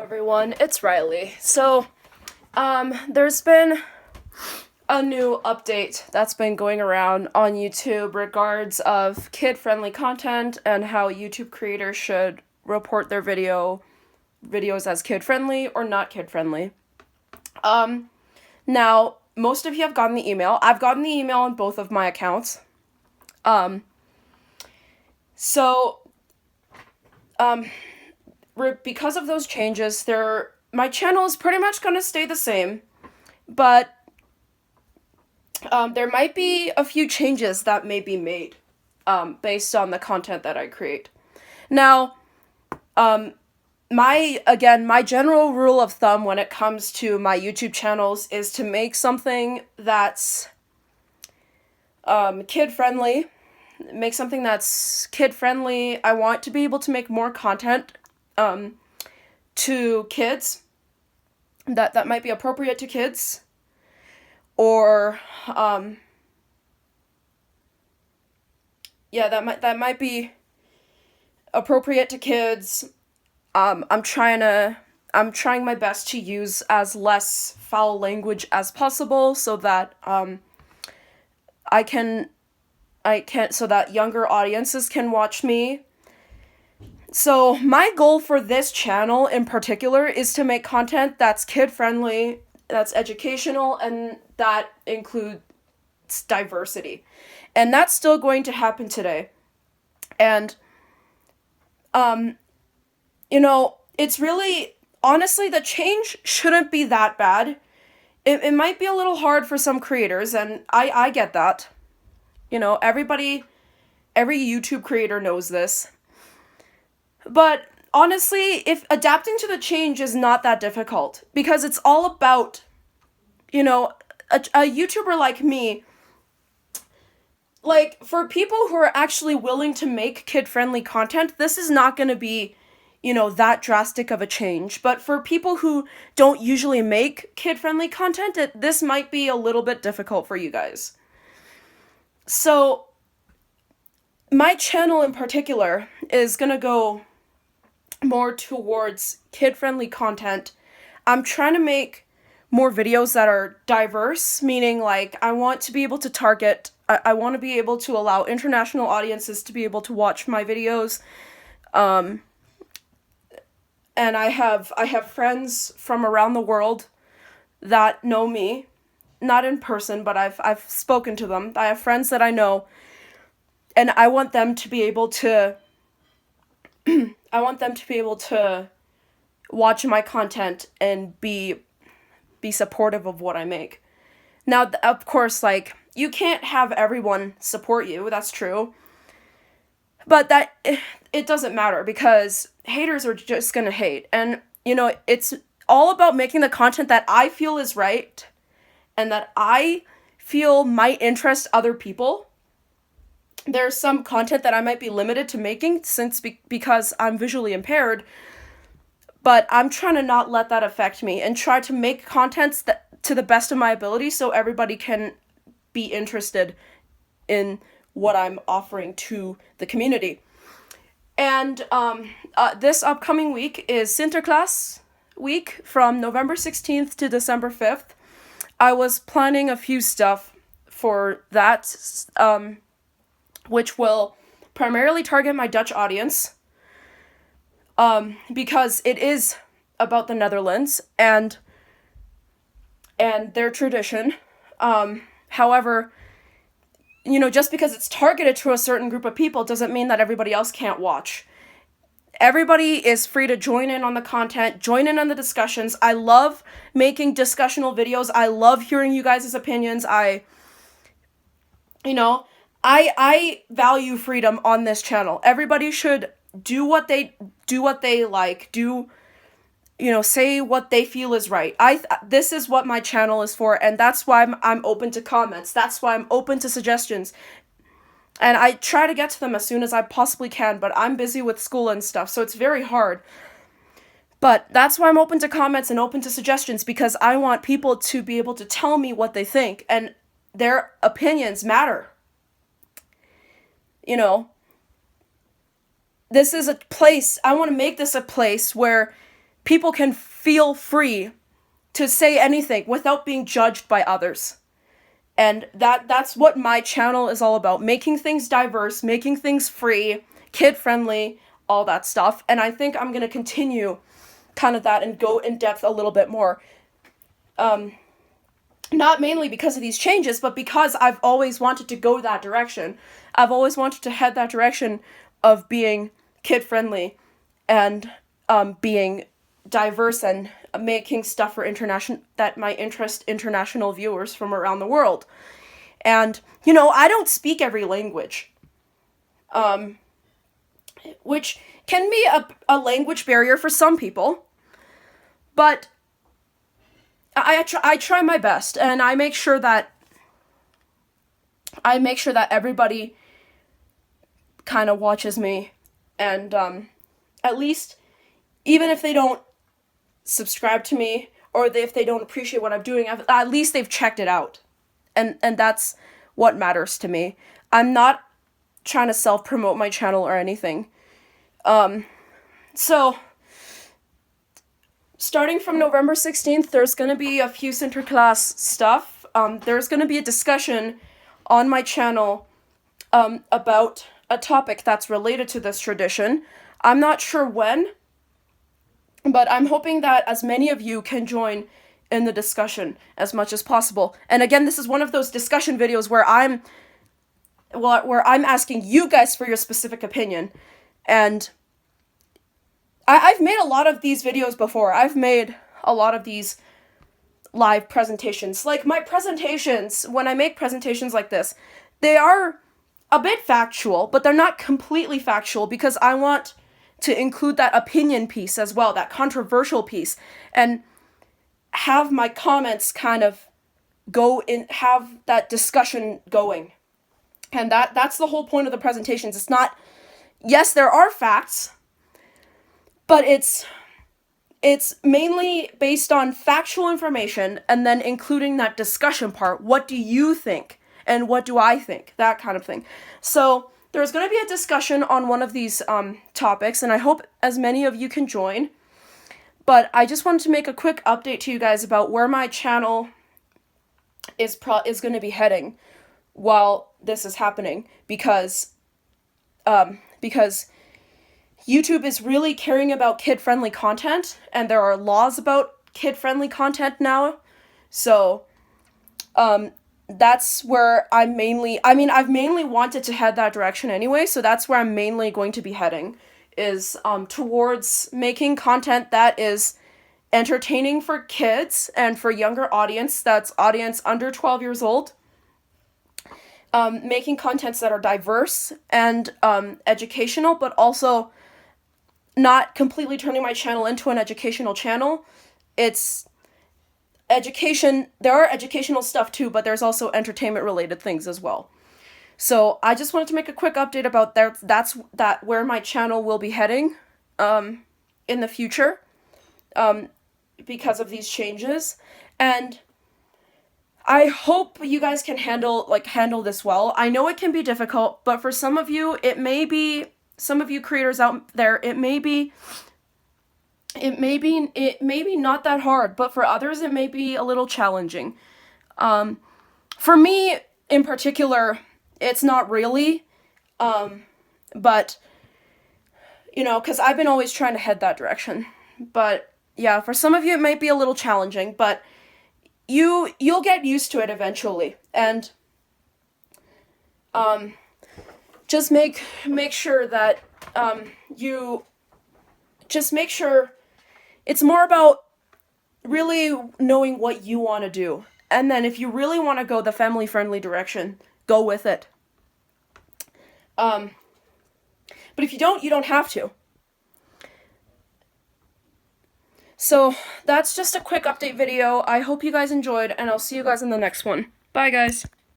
everyone, it's Riley. There's been a new update that's been going around on YouTube regards of kid-friendly content and how YouTube creators should report their videos as kid-friendly or not kid-friendly. Now, most of you have gotten the email. I've gotten the email on both of my accounts. Because of those changes, my channel is pretty much going to stay the same, but there might be a few changes that may be made based on the content that I create. Now, my general rule of thumb when it comes to my YouTube channels is to make something that's kid-friendly. Make something that's kid-friendly. I want to be able to make more content to kids that might be appropriate to kids, or that might be appropriate to kids. I'm trying my best to use as less foul language as possible so that so that younger audiences can watch me. So my goal for this channel in particular is to make content that's kid-friendly, that's educational, and that includes diversity. And that's still going to happen today. And, it's really, honestly, the change shouldn't be that bad. It might be a little hard for some creators, and I get that. Every YouTube creator knows this. But honestly, if adapting to the change is not that difficult, because it's all about, a YouTuber like me, like, for people who are actually willing to make kid-friendly content, this is not going to be, that drastic of a change. But for people who don't usually make kid-friendly content, this might be a little bit difficult for you guys. So, my channel in particular is going to go more towards kid-friendly content. I'm trying to make more videos that are diverse, meaning, like, I want to be able to target, I want to be able to allow international audiences to be able to watch my videos. And I have friends from around the world that know me, not in person, but I've spoken to them. I have friends that I know, and I want them to be able to watch my content and be supportive of what I make. Now, of course, like, you can't have everyone support you, that's true. But it doesn't matter, because haters are just gonna hate. And, it's all about making the content that I feel is right and that I feel might interest other people. There's some content that I might be limited to making because I'm visually impaired, but I'm trying to not let that affect me and try to make contents that to the best of my ability so everybody can be interested in what I'm offering to the community. And this upcoming week is Sinterklaas week from November 16th to December 5th. I was planning a few stuff for that, which will primarily target my Dutch audience, because it is about the Netherlands and their tradition. However, just because it's targeted to a certain group of people doesn't mean that everybody else can't watch. Everybody is free to join in on the content, join in on the discussions. I love making discussional videos. I love hearing you guys' opinions. I value freedom on this channel. Everybody should do what they like, say what they feel is right. This is what my channel is for, and that's why I'm open to comments. That's why I'm open to suggestions. And I try to get to them as soon as I possibly can, but I'm busy with school and stuff, so it's very hard. But that's why I'm open to comments and open to suggestions, because I want people to be able to tell me what they think, and their opinions matter. This is a place, I want to make this a place where people can feel free to say anything without being judged by others. And that's what my channel is all about. Making things diverse, making things free, kid-friendly, all that stuff. And I think I'm going to continue kind of that and go in depth a little bit more. Not mainly because of these changes, but because I've always wanted to go that direction. I've always wanted to head that direction of being kid-friendly and being diverse and making stuff for that might interest international viewers from around the world. And, you know, I don't speak every language, which can be a language barrier for some people, but I try my best, and I make sure that everybody kind of watches me, and at least, even if they don't subscribe to me, or if they don't appreciate what I'm doing, at least they've checked it out. And that's what matters to me. I'm not trying to self-promote my channel or anything. So, starting from November 16th, there's going to be a few Sinterklaas stuff. There's going to be a discussion on my channel about a topic that's related to this tradition. I'm not sure when, but I'm hoping that as many of you can join in the discussion as much as possible. And again, this is one of those discussion videos where I'm asking you guys for your specific opinion. And I've made a lot of these videos before. I've made a lot of these live presentations. Like, my presentations, when I make presentations like this, they are a bit factual, but they're not completely factual, because I want to include that opinion piece as well, that controversial piece, and have my comments kind of have that discussion going. And that's the whole point of the presentations. It's not, yes, there are facts, but it's mainly based on factual information, and then including that discussion part. What do you think? And what do I think? That kind of thing. So there's going to be a discussion on one of these topics, and I hope as many of you can join. But I just wanted to make a quick update to you guys about where my channel is going to be heading while this is happening, because YouTube is really caring about kid-friendly content, and there are laws about kid-friendly content now. So that's where I've mainly wanted to head that direction anyway, so that's where I'm mainly going to be heading, is towards making content that is entertaining for kids and for younger audience, that's audience under 12 years old. Making contents that are diverse and educational, but also not completely turning my channel into an educational channel. It's education, there are educational stuff too, but there's also entertainment related things as well. So I just wanted to make a quick update about that's where my channel will be heading in the future, because of these changes. And I hope you guys can handle this well. I know it can be difficult, but for some of you, some of you creators out there, it may be not that hard, but for others, it may be a little challenging. For me, in particular, it's not really, but, you know, because I've been always trying to head that direction. But, yeah, for some of you, it might be a little challenging, but you'll get used to it eventually. And, just make sure that, make sure it's more about really knowing what you want to do. And then if you really want to go the family-friendly direction, go with it. But if you don't have to. So that's just a quick update video. I hope you guys enjoyed, and I'll see you guys in the next one. Bye, guys.